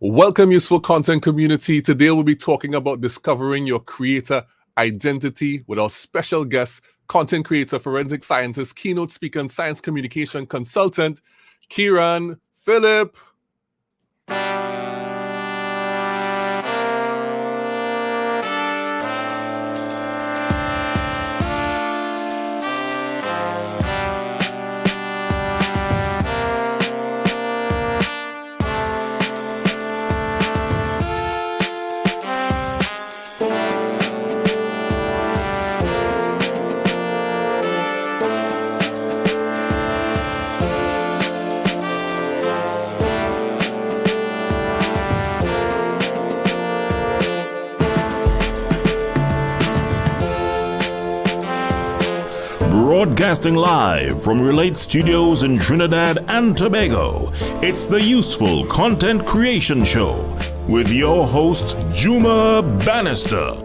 Welcome, useful content community. Today we'll be talking about discovering your creator identity with our special guest, content creator, forensic scientist, keynote speaker, and science communication consultant, Ciaran Phillip. Broadcasting live from Relate Studios in Trinidad and Tobago, it's the Useful Content Creation Show with your host, Juma Bannister.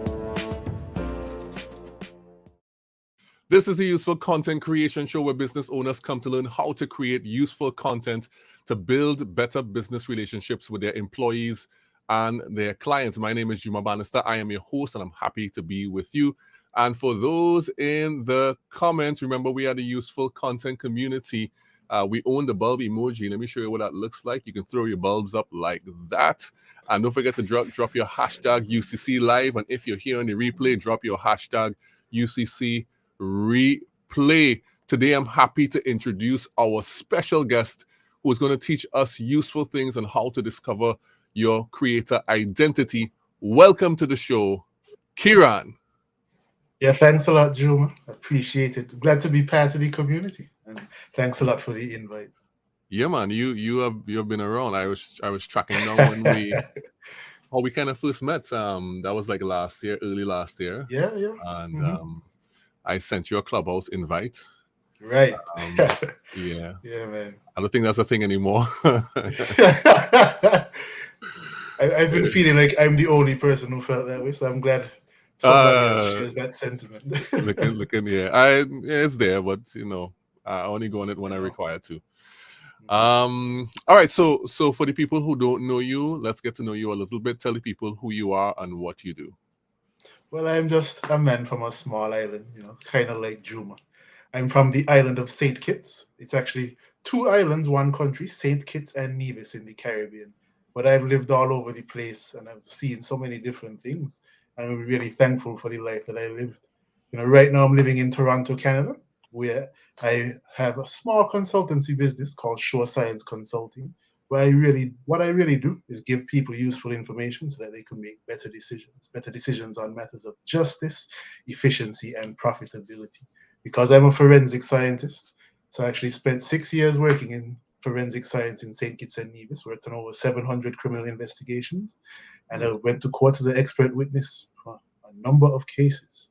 This is the Useful Content Creation Show where business owners come to learn how to create useful content to build better business relationships with their employees and their clients. My name is Juma Bannister. I am your host, and I'm happy to be with you. And for those in the comments, remember we are the Useful Content Community. We own the bulb emoji. Let me show you what that looks like. You can throw your bulbs up like that. And don't forget to drop your hashtag UCC Live. And if you're here on the replay, drop your hashtag UCC Replay. Today, I'm happy to introduce our special guest who is going to teach us useful things on how to discover your creator identity. Welcome to the show, Ciaran. Yeah, thanks a lot, Juma. Appreciate it. Glad to be part of the community, and thanks a lot for the invite. Yeah, man, you have been around. I was tracking down when we kind of first met. That was like early last year. Yeah. And I sent you a Clubhouse invite. Right. Yeah. Yeah, man. I don't think that's a thing anymore. I've been feeling like I'm the only person who felt that way, so I'm glad somebody else shares that sentiment. looking, yeah. It's there, but I only go on it when I require to. All right, so for the people who don't know you, let's get to know you a little bit. Tell the people who you are and what you do. Well, I'm just a man from a small island, kind of like Juma. I'm from the island of St. Kitts. It's actually two islands, one country, St. Kitts and Nevis in the Caribbean. But I've lived all over the place, and I've seen so many different things. I'm really thankful for the life that I lived. Right now I'm living in Toronto, Canada, where I have a small consultancy business called Shore Science Consulting, where what I really do is give people useful information so that they can make better decisions on matters of justice, efficiency, and profitability. Because I'm a forensic scientist, so I actually spent 6 years working in forensic science in St. Kitts and Nevis, worked on over 700 criminal investigations, and I went to court as an expert witness for a number of cases.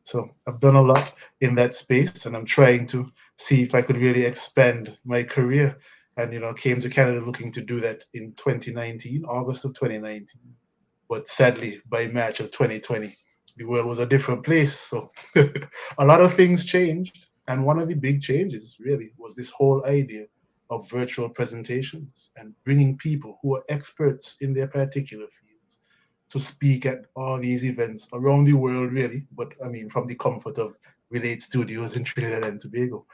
So I've done a lot in that space, and I'm trying to see if I could really expand my career. And came to Canada looking to do that in 2019, August of 2019. But sadly, by March of 2020, the world was a different place. So a lot of things changed, and one of the big changes really was this whole idea of virtual presentations and bringing people who are experts in their particular fields to speak at all these events around the world, really. But I mean, from the comfort of Relate Studios in Trinidad and Tobago.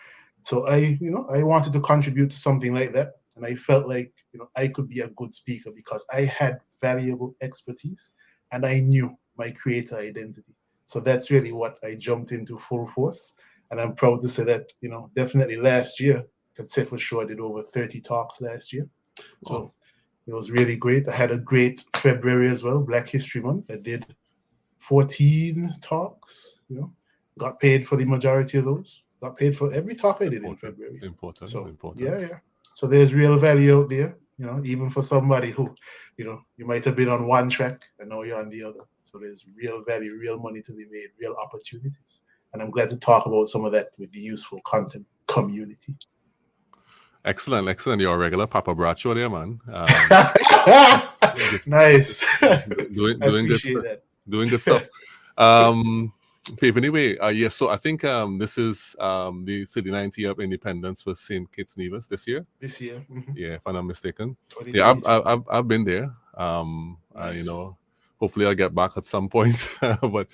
So I wanted to contribute to something like that. And I felt like, I could be a good speaker because I had valuable expertise and I knew my creator identity. So that's really what I jumped into full force. And I'm proud to say that, definitely last year, I could say for sure I did over 30 talks last year. So it was really great. I had a great February as well, Black History Month. I did 14 talks, got paid for the majority of those. Got paid for every talk I did in February. Important. Yeah. So there's real value out there, even for somebody who, you might have been on one track and now you're on the other. So there's real value, real money to be made, real opportunities. And I'm glad to talk about some of that with the useful content community. Excellent. You're a regular Papa Bracho there, man. Nice. Doing good stuff. Paving the way. So I think this is the 39th year of independence for St. Kitts Nevis this year. Mm-hmm. Yeah, if I'm not mistaken. Yeah, I've been there. Nice. Hopefully I'll get back at some point, but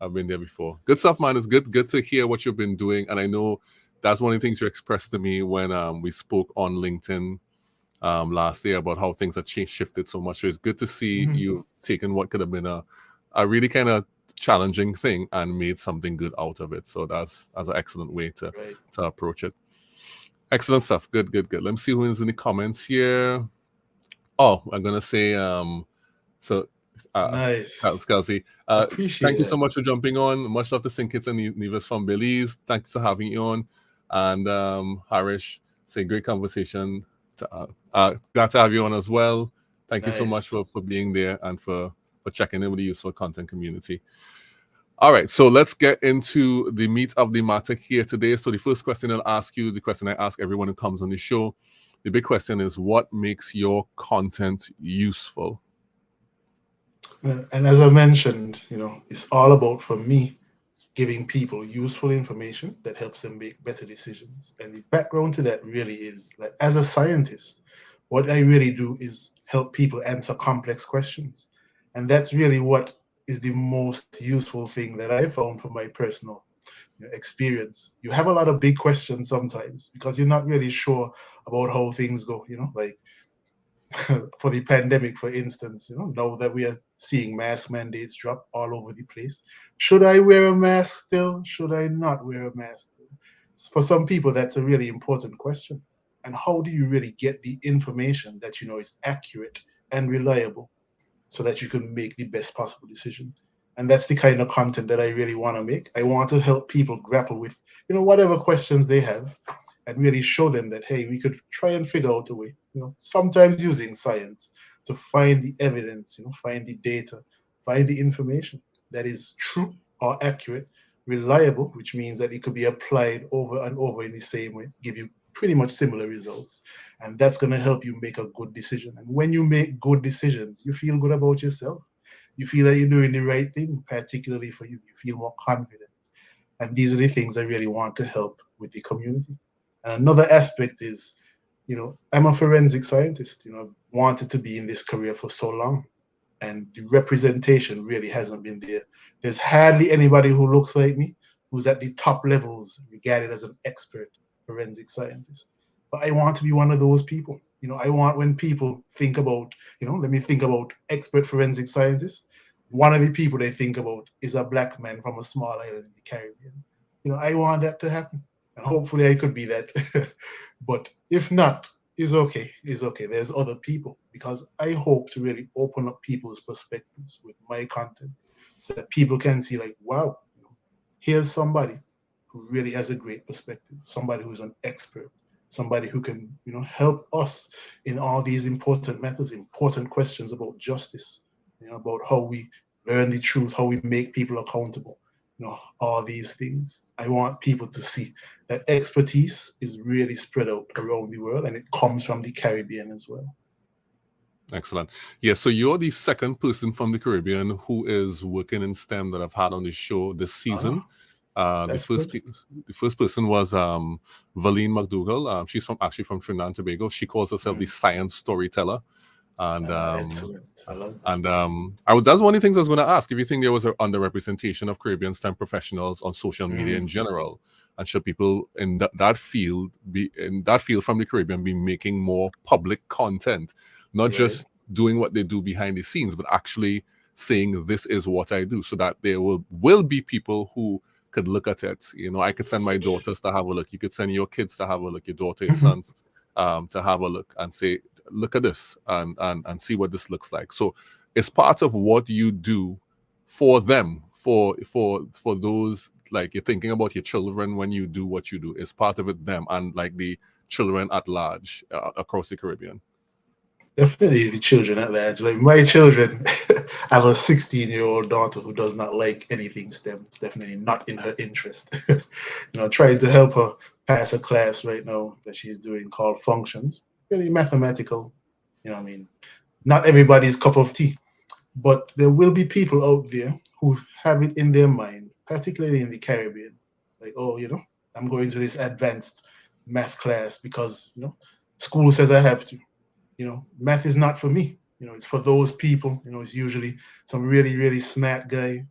I've been there before. Good stuff, man. It's good to hear what you've been doing. And I know that's one of the things you expressed to me when we spoke on LinkedIn last year about how things have shifted so much. So it's good to see you've taken what could have been a really kind of challenging thing and made something good out of it. So that's an excellent way to approach it. Excellent stuff. Good. Let me see who is in the comments here. Oh, I'm gonna say Nice. Kelsey. Appreciate thank you so that. much for jumping on. Much love to St. Kitts and Nevis from Belize. Thanks for having you on. And Harish, say great conversation. Glad to have you on as well. Thank you so much for being there and for checking in with the useful content community. All right, so let's get into the meat of the matter here today. So the first question I'll ask you is the question I ask everyone who comes on the show. The big question is, what makes your content useful? And as I mentioned, it's all about, for me, giving people useful information that helps them make better decisions. And the background to that really is that as a scientist, what I really do is help people answer complex questions. And that's really what is the most useful thing that I found from my personal experience. You have a lot of big questions sometimes because you're not really sure about how things go, like for the pandemic, for instance, now that we are seeing mask mandates drop all over the place. Should I wear a mask still? Should I not wear a mask still? For some people, that's a really important question. And how do you really get the information that is accurate and reliable so that you can make the best possible decision? And that's the kind of content that I really want to make. I want to help people grapple with, whatever questions they have, and really show them that, hey, we could try and figure out a way, sometimes using science to find the evidence, find the data, find the information that is true or accurate, reliable, which means that it could be applied over and over in the same way, give you pretty much similar results. And that's going to help you make a good decision. And when you make good decisions, you feel good about yourself. You feel that you're doing the right thing, particularly for you. You feel more confident. And these are the things I really want to help with the community. And another aspect is, I'm a forensic scientist. I've wanted to be in this career for so long, and the representation really hasn't been there. There's hardly anybody who looks like me who's at the top levels regarded as an expert forensic scientist. But I want to be one of those people. I want, when people think about, let me think about expert forensic scientist, one of the people they think about is a black man from a small island in the Caribbean. I want that to happen. And hopefully I could be that. But if not, it's okay. It's okay. There's other people, because I hope to really open up people's perspectives with my content so that people can see, like, wow, here's somebody who really has a great perspective, somebody who's an expert, somebody who can, help us in all these important matters, important questions about justice, about how we learn the truth, how we make people accountable, all these things. I want people to see that expertise is really spread out around the world, and it comes from the Caribbean as well. Excellent. Yeah, so you're the second person from the Caribbean who is working in STEM that I've had on the show this season. The first person was Valine McDougall. She's actually from Trinidad and Tobago. She calls herself the science storyteller. And excellent. I love that. That's one of the things I was going to ask. If you think there was an underrepresentation of Caribbean STEM professionals on social media in general, and should people in that field from the Caribbean be making more public content, not just doing what they do behind the scenes, but actually saying this is what I do, so that there will be people who could look at it. I could send my daughters to have a look. You could send your kids to have a look, your daughter, your sons, to have a look and say, look at this and see what this looks like. So it's part of what you do for them, for those, like, you're thinking about your children when you do what you do. It's part of it, them, and like the children at large across the Caribbean. Definitely the children at large. Like my children, I have a 16-year-old daughter who does not like anything STEM. It's definitely not in her interest. Trying to help her pass a class right now that she's doing called functions. Really mathematical. Not everybody's cup of tea. But there will be people out there who have it in their mind, particularly in the Caribbean. Like, oh, I'm going to this advanced math class because, school says I have to. Math is not for me. It's for those people. It's usually some really, really smart guy,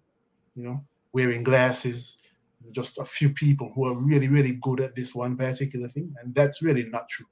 wearing glasses, just a few people who are really, really good at this one particular thing. And that's really not true.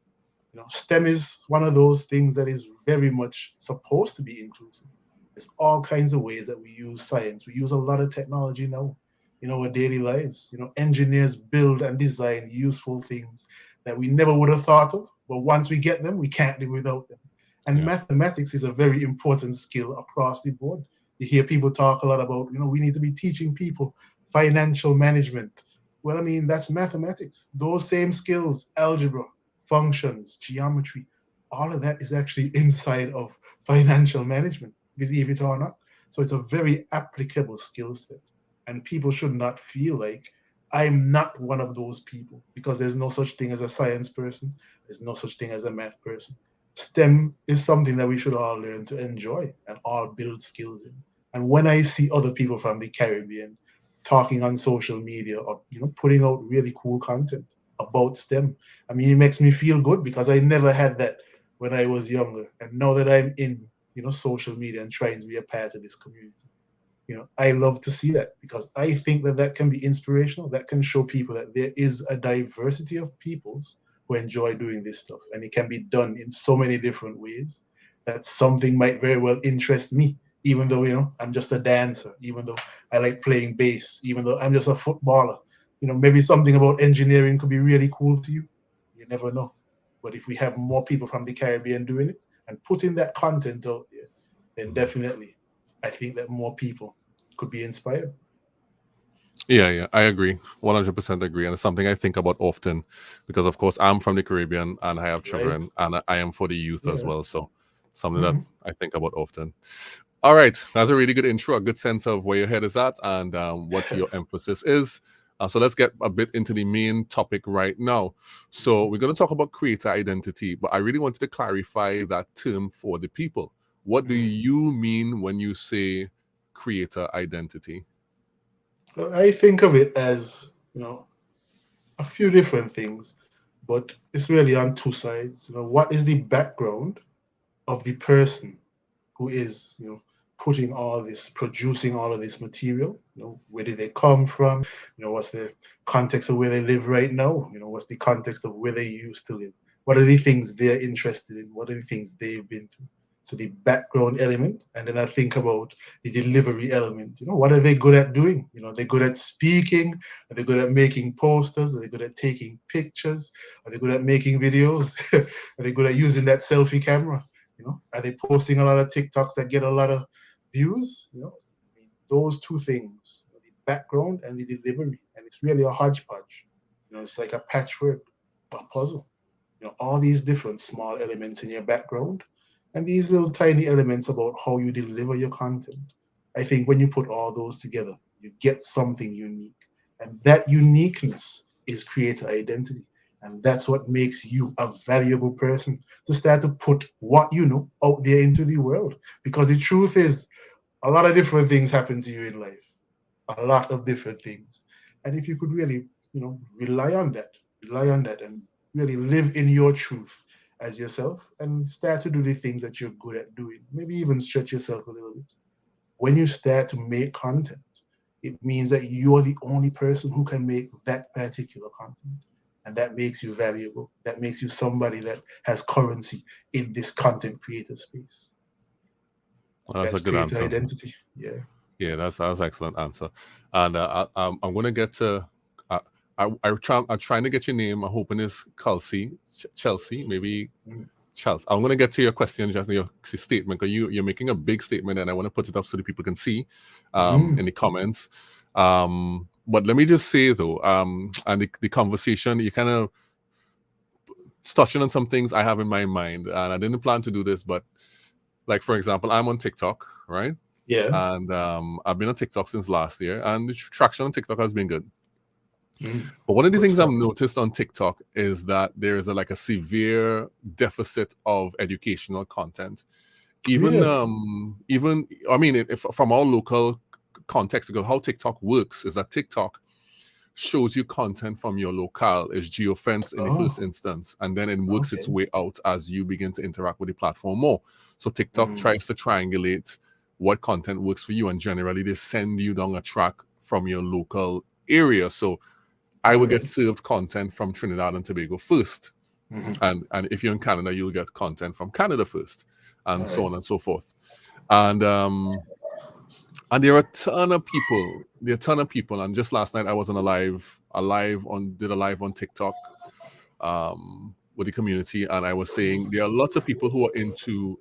STEM is one of those things that is very much supposed to be inclusive. There's all kinds of ways that we use science. We use a lot of technology now in our daily lives. Engineers build and design useful things that we never would have thought of, but once we get them, we can't live without them. And mathematics is a very important skill across the board. You hear people talk a lot about, we need to be teaching people financial management. Well, I mean, that's mathematics. Those same skills, algebra, functions, geometry, all of that is actually inside of financial management, believe it or not. So it's a very applicable skill set. And people should not feel like I'm not one of those people, because there's no such thing as a science person. There's no such thing as a math person. STEM is something that we should all learn to enjoy and all build skills in. And when I see other people from the Caribbean talking on social media or putting out really cool content about STEM, I mean, it makes me feel good, because I never had that when I was younger. And now that I'm in social media and trying to be a part of this community, I love to see that, because I think that that can be inspirational. That can show people that there is a diversity of peoples who enjoy doing this stuff, and it can be done in so many different ways that something might very well interest me, even though I'm just a dancer, even though I like playing bass, even though I'm just a footballer. Maybe something about engineering could be really cool to you. You never know. But if we have more people from the Caribbean doing it and putting that content out there, then definitely I think that more people could be inspired. Yeah, I agree. 100% agree. And it's something I think about often, because, of course, I'm from the Caribbean and I have children, and I am for the youth as well. So something that I think about often. All right. That's a really good intro, a good sense of where your head is at and what your emphasis is. So let's get a bit into the main topic right now. So we're going to talk about creator identity, but I really wanted to clarify that term for the people. What do you mean when you say creator identity? Well, I think of it as, a few different things, but it's really on two sides. What is the background of the person who is, putting all this, producing all of this material? Where did they come from? What's the context of where they live right now? What's the context of where they used to live? What are the things they're interested in? What are the things they've been through? So the background element, and then I think about the delivery element. What are they good at doing? They're good at speaking. Are they good at making posters? Are they good at taking pictures? Are they good at making videos? Are they good at using that selfie camera? Are they posting a lot of TikToks that get a lot of views? Those two things, the background and the delivery, and it's really a hodgepodge. It's like a patchwork, a puzzle. All these different small elements in your background, and these little tiny elements about how you deliver your content. I think when you put all those together, you get something unique, and that uniqueness is creator identity. And that's what makes you a valuable person, to start to put what you know out there into the world. Because the truth is, a lot of different things happen to you in life, a lot of different things. And if you could really, rely on that and really live in your truth as yourself and start to do the things that you're good at doing, maybe even stretch yourself a little bit. When you start to make content, it means that you're the only person who can make that particular content. And that makes you valuable. That makes you somebody that has currency in this content creator space. Well, that's a good creator answer. identity. Yeah, that's an excellent answer. And I'm going to get to. I'm trying to get your name. I'm hoping it's Chelsea, maybe Chelsea. I'm going to get to your question, just your statement, because you're making a big statement, and I want to put it up so that people can see in the comments. But let me just say though, and the conversation, you kind of touching on some things I have in my mind, and I didn't plan to do this, but like, for example, I'm on TikTok, right? Yeah. And I've been on TikTok since last year, and the traction on TikTok has been good. But one of the things I've noticed on TikTok is that there is a severe deficit of educational content. Even I mean, if from our local context, because how TikTok works is that TikTok shows you content from your locale. It's geofenced in the first Oh, instance, and then it works its okay. way out as you begin to interact with the platform more. So TikTok Mm, tries to triangulate what content works for you, and generally they send you down a track from your local area. So I all would get right. served content from Trinidad and Tobago first, Mhm. and if you're in Canada, you'll get content from Canada first, All and so right. on and so forth. And there are a ton of people. There are a ton of people. And just last night I was on did a live on TikTok with the community, and I was saying there are lots of people who are into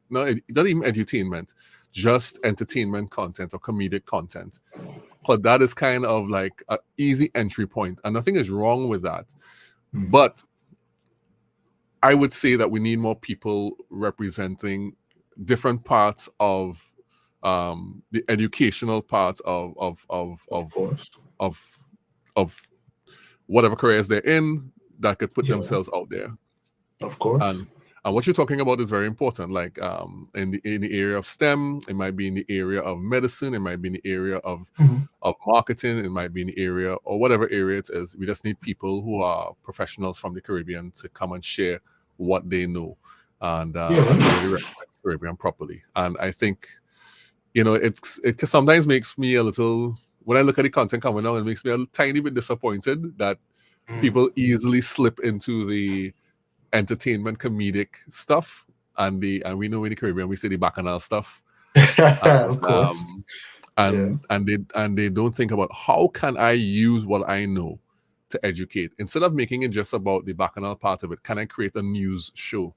not even edutainment, just entertainment content or comedic content. But that is kind of like an easy entry point, and nothing is wrong with that. Mhm. But I would say that we need more people representing different parts of the educational part Of course. of of whatever careers they're in that could put Yeah, themselves out there. of course. And what you're talking about is very important. Like in the area of STEM, it might be in the area of medicine, it might be in the area Mhm. of marketing, it might be in the area or whatever area it is. We just need people who are professionals from the Caribbean to come and share what they know and to Yeah. really represent the Caribbean properly. And I think it sometimes makes me a little, when I look at the content coming out, it makes me a tiny bit disappointed that Mm. people easily slip into the entertainment comedic stuff, and we know in the Caribbean we say the bacchanal stuff, Of and course. Yeah. they don't think about how can I use what I know to educate, instead of making it just about the bacchanal part of it. Can I create a news show?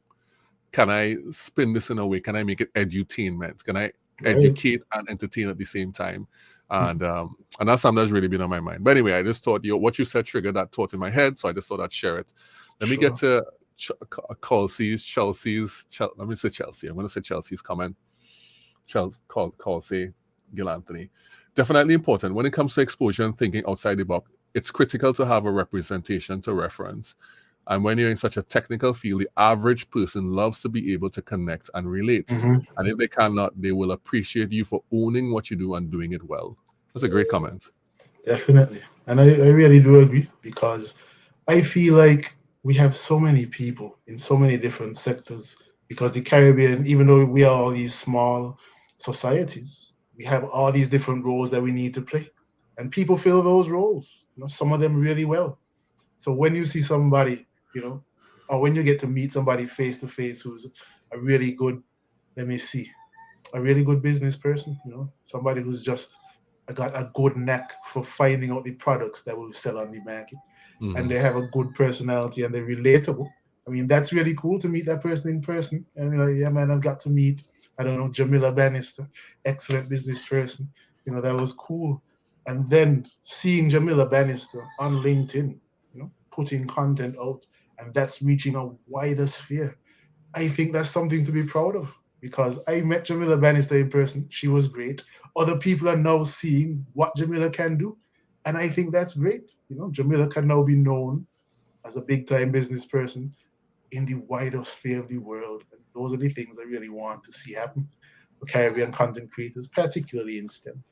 Can I spin this in a way? Can I make it edutainment? Can I Right. educate and entertain at the same time? Mhm. And that's something that's really been on my mind. But anyway, I just thought what you said triggered that thought in my head, so I just thought I'd share it. Let me get Sure. to let me say Chelsea. I'm going to say Chelsea's comment. Kelsey Gil Anthony. Definitely important when it comes to exposure and thinking outside the box. It's critical to have a representation to reference. And when you're in such a technical field, the average person loves to be able to connect and relate. Mhm. And if they cannot, they will appreciate you for owning what you do and doing it well. That's a great comment. Definitely. And I really do agree because I feel like we have so many people in so many different sectors because the Caribbean, even though we are all these small societies, we have all these different roles that we need to play. And people fill those roles, some of them really well. So when you see somebody, or when you get to meet somebody face to face who's a really good, let me see, a really good business person, somebody who's just got a good knack for finding out the products that will sell on the market, and Mm-hmm. they have a good personality and they're relatable. I mean, that's really cool to meet that person in person. And yeah, man, I've got to meet, I don't know, Jamila Bannister, excellent business person. That was cool. And then seeing Jamila Bannister on LinkedIn, putting content out, and that's reaching a wider sphere. I think that's something to be proud of because I met Jamila Bannister in person. She was great. Other people are now seeing what Jamila can do. And I think that's great. Jamila can now be known as a big time business person in the wider sphere of the world. And those are the things I really want to see happen for Caribbean content creators, particularly in STEM.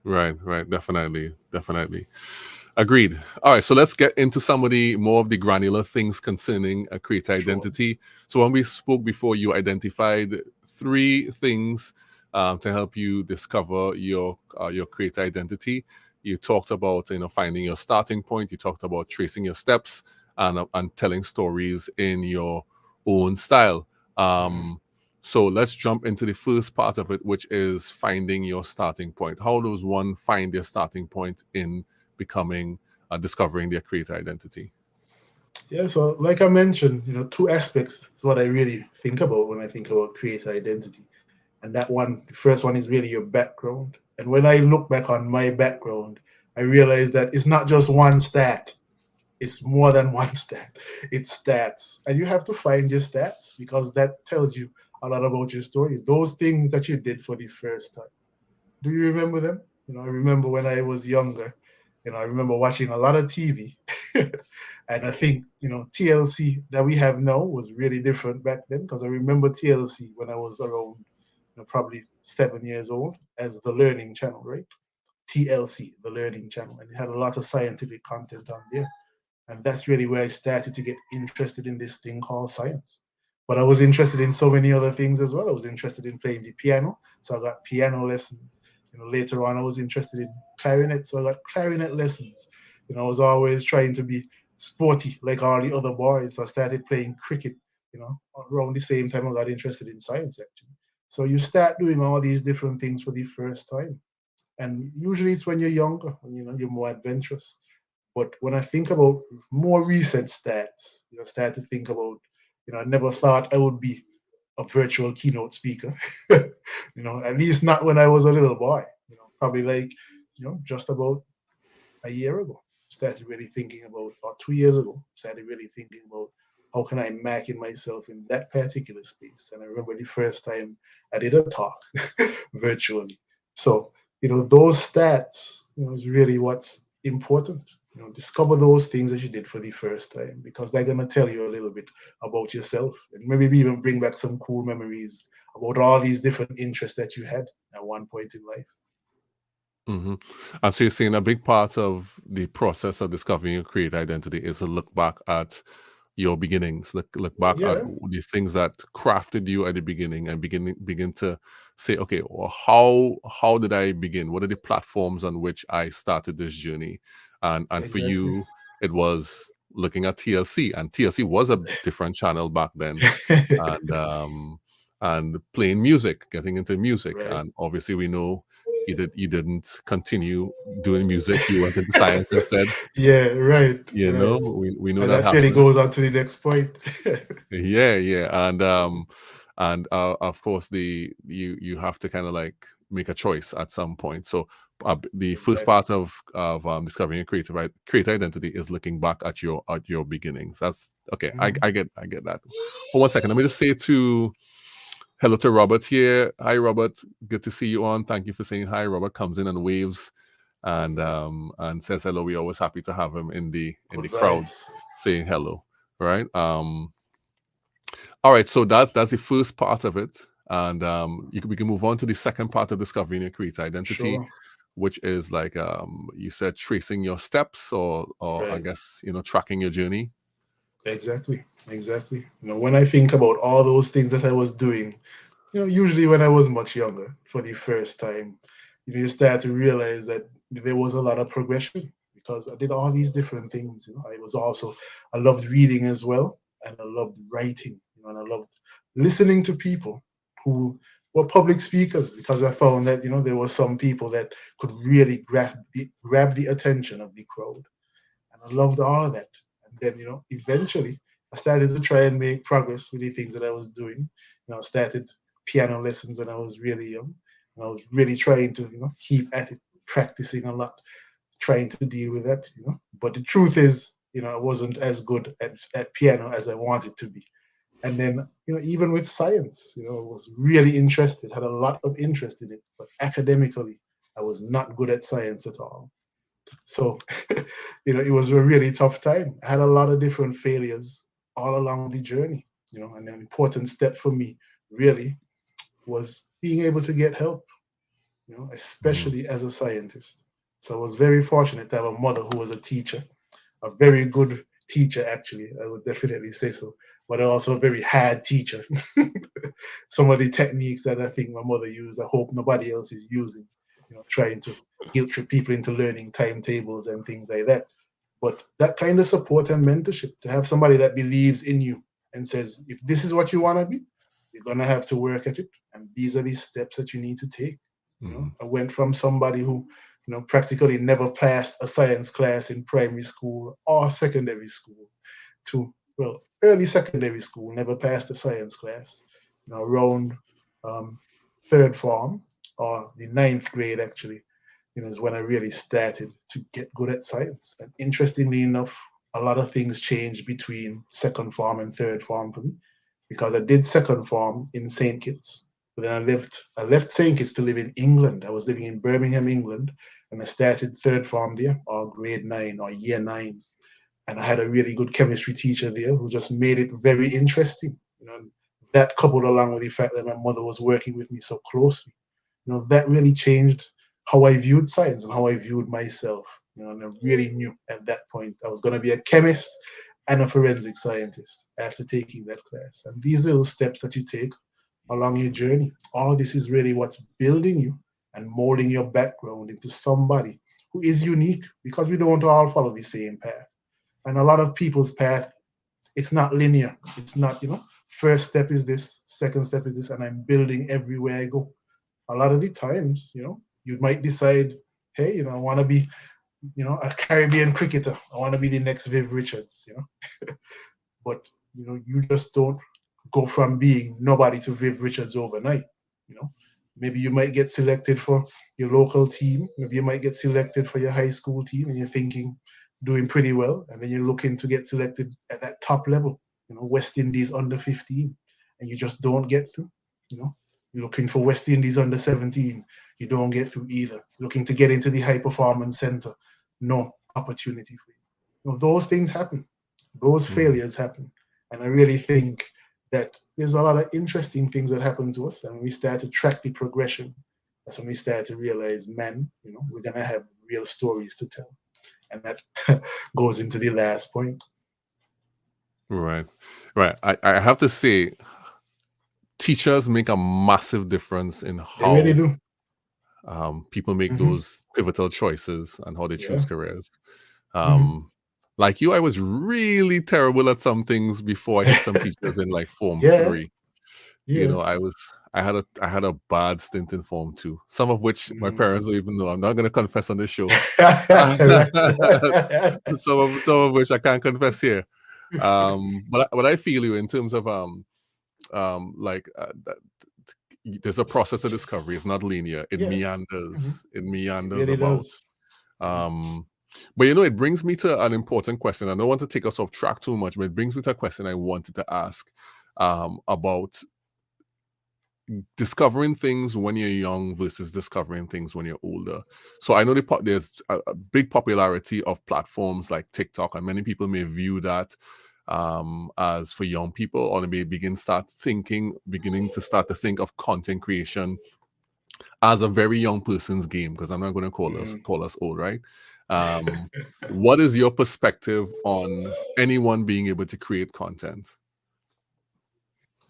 Right. Definitely. Agreed. All right, so let's get into some of the more of the granular things concerning a creator Sure. identity. So when we spoke before, you identified three things to help you discover your creator identity. You talked about finding your starting point. You talked about tracing your steps and telling stories in your own style. Mhm. So let's jump into the first part of it, which is finding your starting point. How does one find their starting point in becoming discovering their creator identity? Yeah, so like I mentioned, two aspects is what I really think about when I think about creator identity. And that one, the first one is really your background. And when I look back on my background, I realize that it's not just one stat, it's more than one stat. It's stats. And you have to find your stats because that tells you a lot about your story. Those things that you did for the first time. Do you remember them? I remember when I was younger, I remember watching a lot of TV. And I think, TLC that we have now was really different back then because I remember TLC when I was around, probably 7 years old as the learning channel, right? TLC, the Learning Channel, and it had a lot of scientific content on there. And that's really where I started to get interested in this thing called science. But I was interested in so many other things as well. I was interested in playing the piano, so I got piano lessons. Later on, I was interested in clarinet, so I got clarinet lessons. I was always trying to be sporty like all the other boys. So I started playing cricket, around the same time I got interested in science, actually. So you start doing all these different things for the first time. And usually it's when you're younger, you're more adventurous. But when I think about more recent stats, I start to think about, I never thought I would be a virtual keynote speaker. At least not when I was a little boy. Probably like, just about a year ago, started really thinking about, or 2 years ago, started really thinking about how can I market myself in that particular space. And I remember the first time I did a talk virtually. So, those stats, is really what's important. Discover those things that you did for the first time, because they're going to tell you a little bit about yourself, and maybe even bring back some cool memories about all these different interests that you had at one point in life. Mm-hmm. And so you're saying a big part of the process of discovering your creative identity is to look back at your beginnings, look back at the things that crafted you at the beginning, and begin to say, okay, well, how did I begin? What are the platforms on which I started this journey? And for you, it was looking at TLC, and TLC was a different channel back then, and playing music, getting into music, Right. and obviously we know you didn't continue doing music. You went into science instead. Yeah, right. We know and that that really happened. goes on to the next point. Yeah, and of course you have to kind of like make a choice at some point. So the first part of discovering your creative identity is looking back at your beginnings. That's okay. I get that. Well, 1 second. Let me just say hello to Robert here. Hi, Robert. Good to see you on. Thank you for saying hi. Robert comes in and waves and says hello. We're always happy to have him in the crowd saying hello. Right. All right. So that's the first part of it. And we can move on to the second part of discovering your creative identity, which is like you said, tracing your steps, or I guess tracking your journey. Exactly. When I think about all those things that I was doing, usually when I was much younger for the first time, you start to realize that there was a lot of progression, because I did all these different things. I loved reading as well, and I loved writing, and I loved listening to people who were public speakers, because I found that there were some people that could really grab the attention of the crowd, and I loved all of that. And then eventually I started to try and make progress with the things that I was doing. I started piano lessons when I was really young, and I was really trying to keep at it, practicing a lot, trying to deal with that. But the truth is, I wasn't as good at piano as I wanted to be. And then even with science, I was really interested, had a lot of interest in it, but academically I was not good at science at all. So it was a really tough time. I had a lot of different failures all along the journey, and an important step for me really was being able to get help, especially as a scientist. So I was very fortunate to have a mother who was a teacher, a very good teacher, actually, I would definitely say so, but also a very hard teacher. Some of the techniques that I think my mother used, I hope nobody else is using, trying to guilt trip people into learning timetables and things like that. But that kind of support and mentorship, to have somebody that believes in you and says, if this is what you want to be, you're going to have to work at it. And these are the steps that you need to take. I went from somebody who, practically never passed a science class in primary school or secondary school to, early secondary school, never passed a science class. Around third form, or the ninth grade, actually, is when I really started to get good at science. And interestingly enough, a lot of things changed between second form and third form for me, because I did second form in St. Kitts. But then I left St. Kitts to live in England. I was living in Birmingham, England, and I started third form there, or grade 9 or year 9. And I had a really good chemistry teacher there who just made it very interesting. That coupled along with the fact that my mother was working with me so closely, that really changed how I viewed science and how I viewed myself. And I really knew at that point I was going to be a chemist and a forensic scientist after taking that class. And these little steps that you take along your journey, all of this is really what's building you and molding your background into somebody who is unique, because we don't all follow the same path. And a lot of people's path, it's not linear. It's not, first step is this, second step is this, and I'm building everywhere I go. A lot of the times, you might decide, hey, I want to be, a Caribbean cricketer. I want to be the next Viv Richards, but, you just don't go from being nobody to Viv Richards overnight, Maybe you might get selected for your local team. Maybe you might get selected for your high school team and you're thinking, doing pretty well. And then you're looking to get selected at that top level, West Indies under 15, and you just don't get through, You're looking for West Indies under 17, you don't get through either. Looking to get into the high performance center, no opportunity for you. Those things happen. Those failures happen. And I really think that there's a lot of interesting things that happen to us. And when we start to track the progression, that's when we start to realize, man, we're going to have real stories to tell. And that goes into the last point. Right. I have to say, teachers make a massive difference in how they really do. People make those pivotal choices and how they choose careers. Like you, I was really terrible at some things before I hit some teachers in like Form 3. I had a bad stint in Form 2, some of which my parents don't even know. I'm not going to confess on this show. some of which I can't confess here. But I feel you in terms of there's a process of discovery. It's not linear. It meanders. It meanders about. But it brings me to an important question. I don't want to take us off track too much, but it brings me to a question I wanted to ask about discovering things when you're young versus discovering things when you're older. So I know there's a big popularity of platforms like TikTok, and many people may view that as for young people, or they may beginning to start to think of content creation as a very young person's game, because I'm not going to call us old, right? What is your perspective on anyone being able to create content?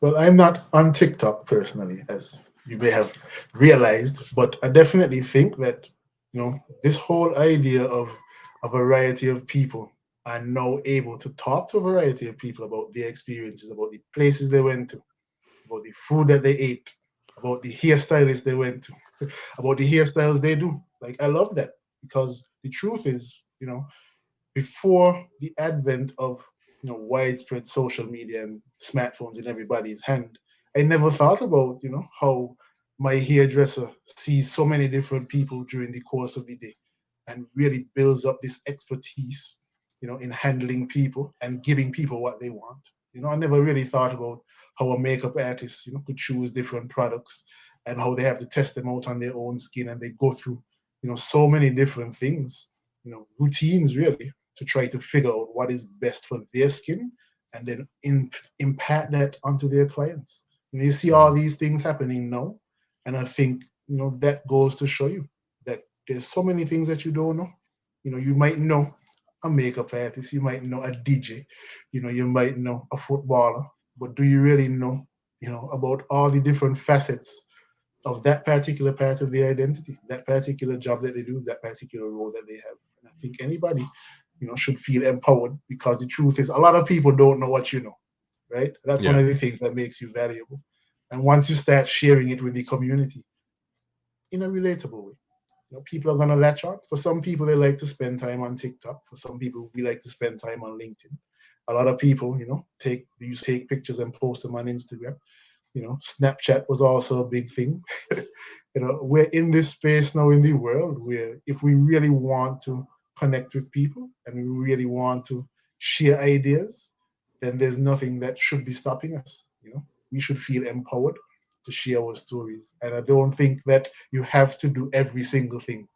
Well, I'm not on TikTok personally, as you may have realized, but I definitely think that, this whole idea of a variety of people are now able to talk to a variety of people about their experiences, about the places they went to, about the food that they ate, about the hairstylists they went to, about the hairstyles they do. Like, I love that, because the truth is, before the advent of widespread social media and smartphones in everybody's hand, I never thought about how my hairdresser sees so many different people during the course of the day and really builds up this expertise in handling people and giving people what they want. I never really thought about how a makeup artist could choose different products and how they have to test them out on their own skin, and they go through so many different things, routines really, to try to figure out what is best for their skin and then impact that onto their clients. You see all these things happening now, and I think that goes to show you that there's so many things that you don't know. You might know a makeup artist, you might know a DJ, you might know a footballer, but do you really know about all the different facets of that particular part of their identity, that particular job that they do, that particular role that they have? And I think anybody should feel empowered, because the truth is, a lot of people don't know what you know, right? That's one of the things that makes you valuable. And once you start sharing it with the community in a relatable way, people are going to latch on. For some people, they like to spend time on TikTok. For some people, we like to spend time on LinkedIn. A lot of people, take pictures and post them on Instagram. Snapchat was also a big thing. We're in this space now in the world where if we really want to connect with people and we really want to share ideas, then there's nothing that should be stopping us. We should feel empowered to share our stories. And I don't think that you have to do every single thing.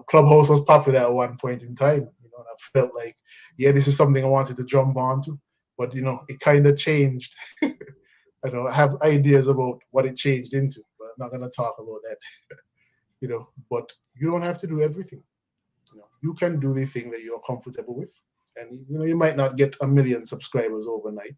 Clubhouse was popular at one point in time, and I felt like, this is something I wanted to jump onto, but it kind of changed. I have ideas about what it changed into, but I'm not going to talk about that. but you don't have to do everything. You can do the thing that you're comfortable with, and you might not get 1 million subscribers overnight,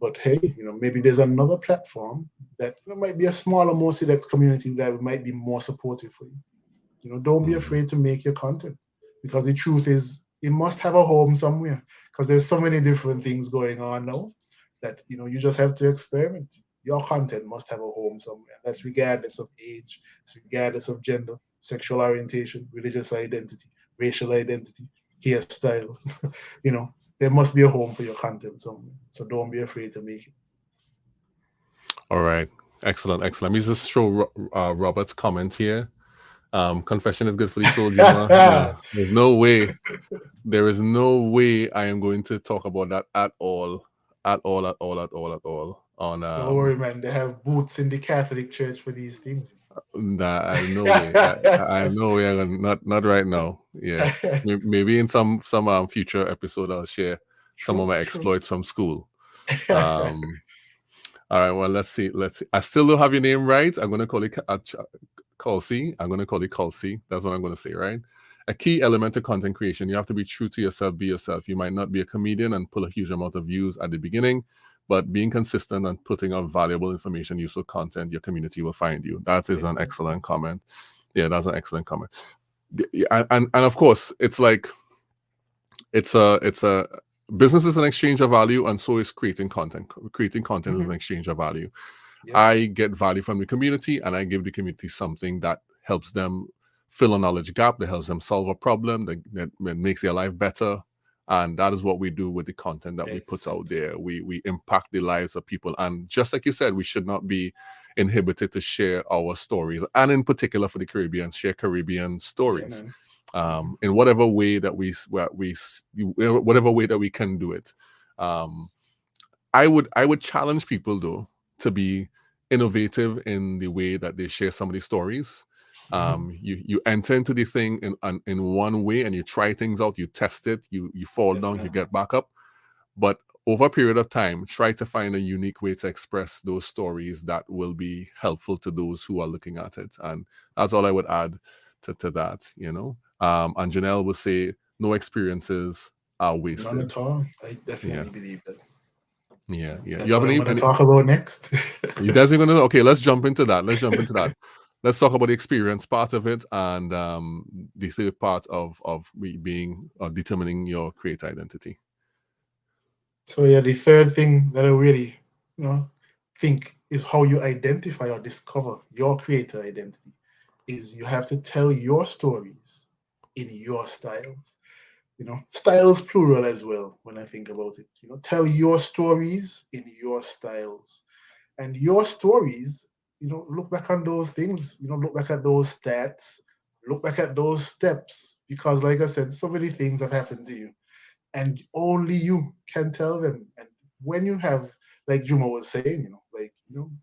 but hey, maybe there's another platform that might be a smaller, more select community that might be more supportive for you. Don't be afraid to make your content, because the truth is it must have a home somewhere, because there's so many different things going on now that you just have to experiment. Your content must have a home somewhere. That's regardless of age, it's regardless of gender, sexual orientation, religious identity, racial identity, hairstyle. There must be a home for your content somewhere. So don't be afraid to make it. All right. Excellent. Let me just show Robert's comment here. Confession is good for the soul, Juma. No, there's no way. There is no way I am going to talk about that at all. At all. On Don't worry, man. They have booths in the Catholic Church for these things. nah, no way. I know we are not right now. Yeah. Maybe in some future episode I'll share some of my exploits from school. All right, well, let's see. I still don't have your name right. I'm going to call it Kelsey. I'm going to call it Kelsey. That's what I'm going to say, right? A key element of content creation, you have to be true to yourself, be yourself. You might not be a comedian and pull a huge amount of views at the beginning, but being consistent and putting out valuable information, useful content, your community will find you. That is an excellent comment. Yeah, that's an excellent comment. And of course, it's like, it's a business is an exchange of value, and so is creating content. Creating content is an exchange of value. Yep. I get value from the community, and I give the community something that helps them fill a knowledge gap, that helps them solve a problem, that makes their life better. And that is what we do with the content that we put out there. We impact the lives of people. And just like you said, we should not be inhibited to share our stories. And in particular for the Caribbean, share Caribbean stories. In whatever way that whatever way that we can do it. I would challenge people though to be innovative in the way that they share some of these stories. You enter into the thing in one way, and you try things out, you test it, you fall down, you get back up. But over a period of time, try to find a unique way to express those stories that will be helpful to those who are looking at it. And that's all I would add to that, And Janelle will say, no experiences are wasted. None at all. I definitely believe that. Yeah. That's what I'm going to talk about next. You guys are going to, okay, let's jump into that. Let's talk about the experience part of it, and the third part of determining your creator identity. So the third thing that I really think is how you identify or discover your creator identity is you have to tell your stories in your styles. Styles plural as well when I think about it. Tell your stories in your styles. And your stories, look back on those things, look back at those stats, look back at those steps, because like I said, so many things have happened to you and only you can tell them. And when you have, like Juma was saying,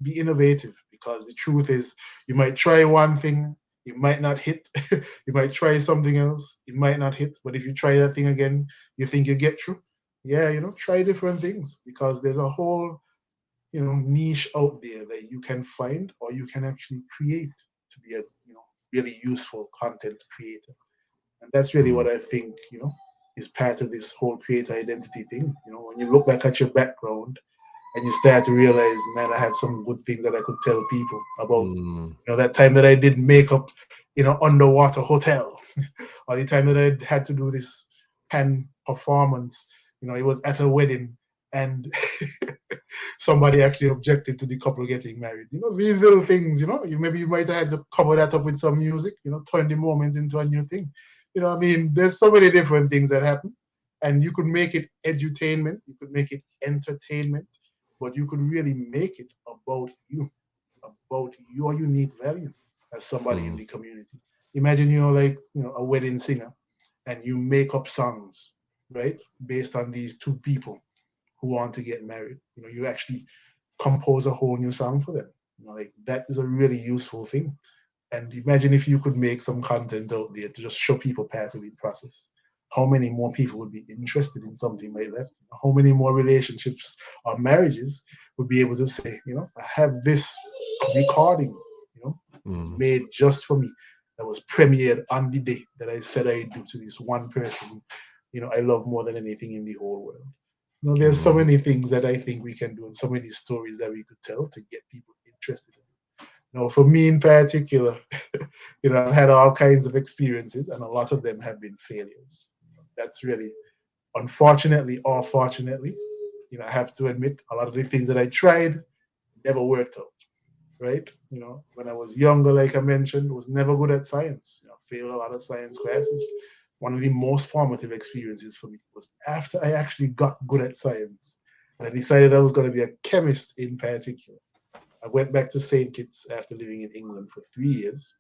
be innovative, because the truth is you might try one thing, it might not hit. You might try something else, it might not hit. But if you try that thing again, you think you get through. Yeah, try different things, because there's a whole niche out there that you can find or you can actually create to be a really useful content creator. And that's really what I think is part of this whole creator identity thing. When you look back at your background and you start to realize, man, I have some good things that I could tell people about. That time that I did makeup in an underwater hotel, or the time that I had to do this pen performance. It was at a wedding, and somebody actually objected to the couple getting married. These little things. Maybe you might have had to cover that up with some music. Turn the moment into a new thing. There's so many different things that happen, and you could make it edutainment, you could make it entertainment, but you could really make it about you, about your unique value as somebody in the community. Imagine you're like, a wedding singer, and you make up songs, right, based on these two people who want to get married. You actually compose a whole new song for them. That is a really useful thing. And imagine if you could make some content out there to just show people part of the process. How many more people would be interested in something like that? How many more relationships or marriages would be able to say, I have this recording, It was made just for me. That was premiered on the day that I said I'd do to this one person, I love more than anything in the whole world. There's so many things that I think we can do and so many stories that we could tell to get people interested in it. For me in particular, I've had all kinds of experiences and a lot of them have been failures. That's really, unfortunately or fortunately, I have to admit a lot of the things that I tried never worked out, right? When I was younger, like I mentioned, was never good at science. Failed a lot of science classes. One of the most formative experiences for me was after I actually got good at science and I decided I was going to be a chemist in particular. I went back to St. Kitts after living in England for 3 years,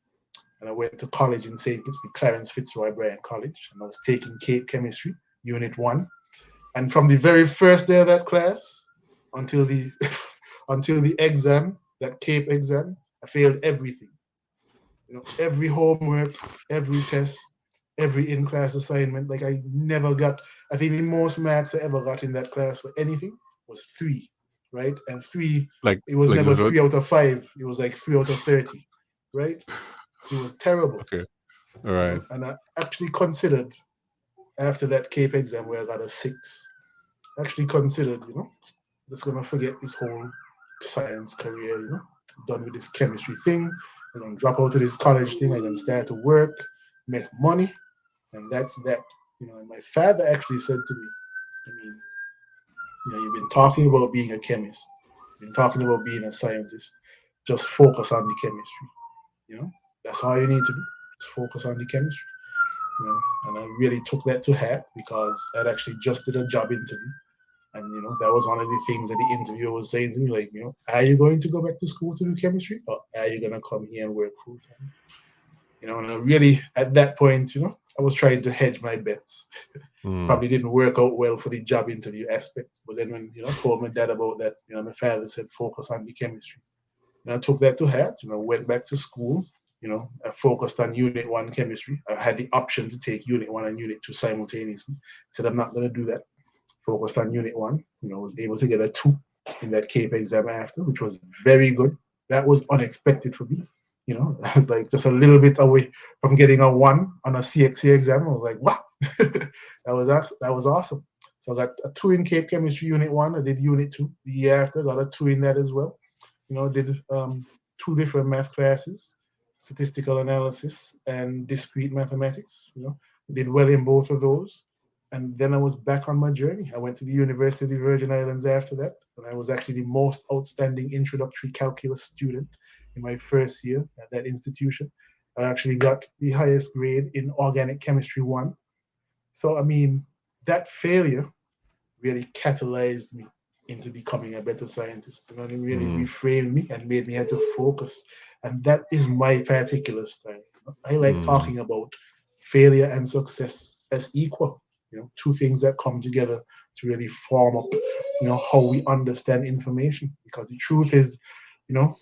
and I went to college in St. Kitts, the Clarence Fitzroy Bryant College, and I was taking Cape Chemistry, Unit 1. And from the very first day of that class until the until the exam, that Cape exam, I failed everything. Every homework, every test, every in-class assignment. Like I think the most marks I ever got in that class for anything was 3, right? And 3, it was never 3 out of 5. It was like 3 out of 30, right? It was terrible. Okay, all right. And I actually considered after that Cape exam where I got a 6, I actually considered, just gonna forget this whole science career, done with this chemistry thing. I'm gonna drop out of this college thing. I'm gonna start to work, make money, and that's that. And my father actually said to me, you've been talking about being a chemist, you've been talking about being a scientist. Just focus on the chemistry. That's all you need to do. Just focus on the chemistry. And I really took that to heart because I'd actually just did a job interview. And, that was one of the things that the interviewer was saying to me, like, are you going to go back to school to do chemistry or are you going to come here and work full time? And I really, at that point, I was trying to hedge my bets. Probably didn't work out well for the job interview aspect. But then when, I told my dad about that, my father said, focus on the chemistry. And I took that to heart, went back to school. I focused on Unit 1 chemistry. I had the option to take Unit 1 and Unit 2 simultaneously. I said, I'm not going to do that. Focused on Unit 1. Was able to get a 2 in that Cape exam after, which was very good. That was unexpected for me. I was like just a little bit away from getting a 1 on a CXC exam. I was like, wow, that was awesome. So I got a 2 in Cape Chemistry Unit 1. I did Unit 2 the year after, got a 2 in that as well. Did 2 different math classes, statistical analysis and discrete mathematics. Did well in both of those. And then I was back on my journey. I went to the University of the Virgin Islands after that. And I was actually the most outstanding introductory calculus student in my first year at that institution. I actually got the highest grade in organic chemistry 1. So, that failure really catalyzed me into becoming a better scientist. It really reframed me and made me have to focus. And that is my particular style. I like talking about failure and success as equal. 2 things that come together to really form up, how we understand information. Because the truth is,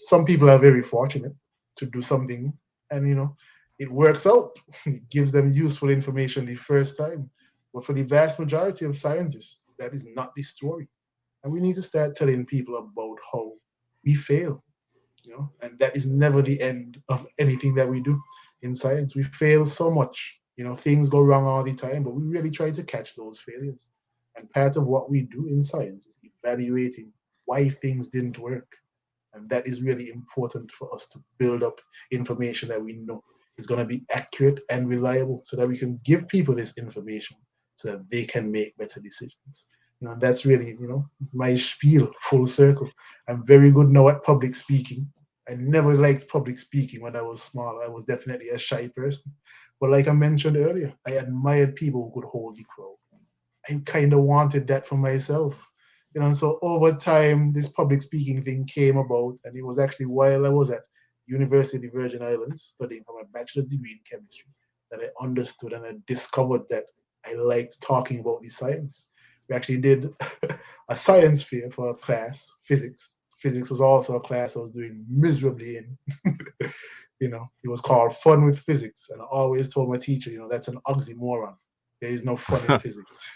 some people are very fortunate to do something and, it works out. It gives them useful information the first time. But for the vast majority of scientists, that is not the story. And we need to start telling people about how we fail, and that is never the end of anything that we do in science. We fail so much. Things go wrong all the time, but we really try to catch those failures. And part of what we do in science is evaluating why things didn't work. And that is really important for us to build up information that we know is going to be accurate and reliable so that we can give people this information so that they can make better decisions. That's really, my spiel full circle. I'm very good now at public speaking. I never liked public speaking when I was small. I was definitely a shy person. But like I mentioned earlier, I admired people who could hold the crowd. I kind of wanted that for myself. And so over time, this public speaking thing came about, and it was actually while I was at University of the Virgin Islands studying for my bachelor's degree in chemistry that I understood and I discovered that I liked talking about the science. We actually did a science fair for a class, physics. Physics was also a class I was doing miserably in. It was called Fun with Physics. And I always told my teacher, that's an oxymoron. There is no fun in physics.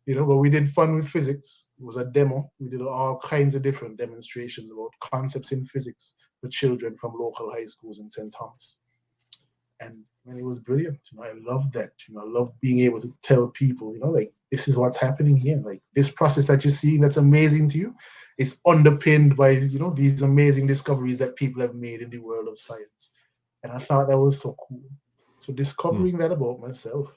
But we did fun with physics. It was a demo. We did all kinds of different demonstrations about concepts in physics for children from local high schools in St. Thomas. And it was brilliant. I loved that. I loved being able to tell people, like, this is what's happening here. Like, this process that you're seeing that's amazing to you, it's underpinned by, these amazing discoveries that people have made in the world of science. And I thought that was so cool. So discovering that about myself,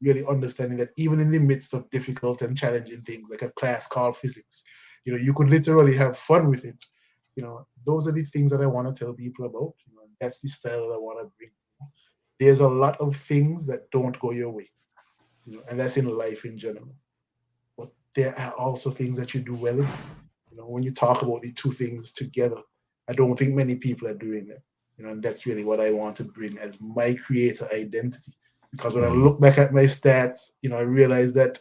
really understanding that even in the midst of difficult and challenging things like a class called physics, you could literally have fun with it. Those are the things that I want to tell people about. That's the style that I want to bring. There's a lot of things that don't go your way, and that's in life in general. But there are also things that you do well in. When you talk about the two things together, I don't think many people are doing that. And that's really what I want to bring as my creator identity. Because when I look back at my stats, I realize that,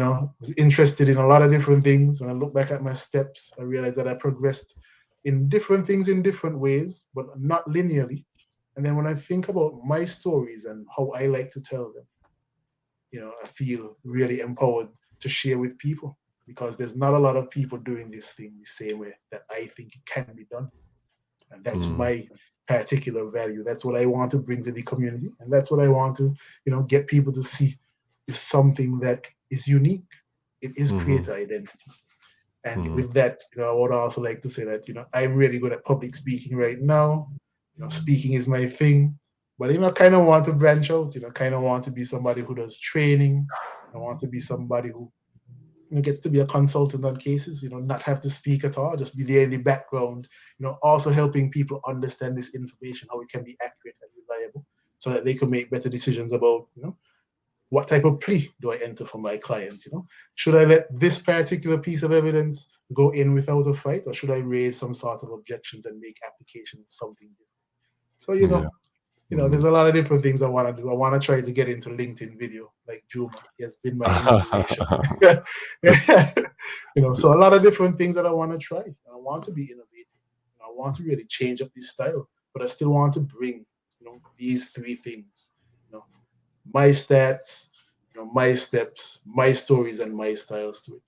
I was interested in a lot of different things. When I look back at my steps, I realized that I progressed in different things in different ways, but not linearly. And then when I think about my stories and how I like to tell them, I feel really empowered to share with people, because there's not a lot of people doing this thing the same way that I think it can be done. And that's my particular value. That's what I want to bring to the community. And that's what I want to, get people to see is something that is unique. It is creator identity. And with that, I would also like to say that, I'm really good at public speaking right now. Speaking is my thing. But, I kind of want to branch out, kind of want to be somebody who does training. I want to be somebody who gets to be a consultant on cases, not have to speak at all, just be there in the background, also helping people understand this information, how it can be accurate and reliable, so that they can make better decisions about, what type of plea do I enter for my client? Should I let this particular piece of evidence go in without a fight, or should I raise some sort of objections and make application something different? So, there's a lot of different things I want to do. I want to try to get into LinkedIn video, like Juma. He has been my inspiration. So a lot of different things that I want to try. I want to be innovative. I want to really change up this style, but I still want to bring, these three things. My stats, my steps, my stories, and my styles to it.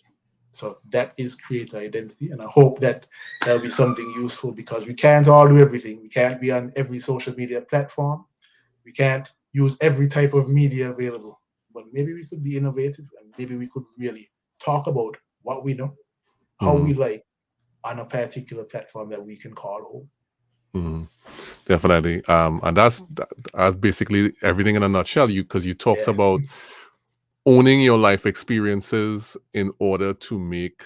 So that is creator identity, and I hope that that'll be something useful, because we can't all do everything. We can't be on every social media platform. We can't use every type of media available. But maybe we could be innovative, and maybe we could really talk about what we know, how we like, on a particular platform that we can call home. Definitely. And that's basically everything in a nutshell. Because you talked about owning your life experiences in order to make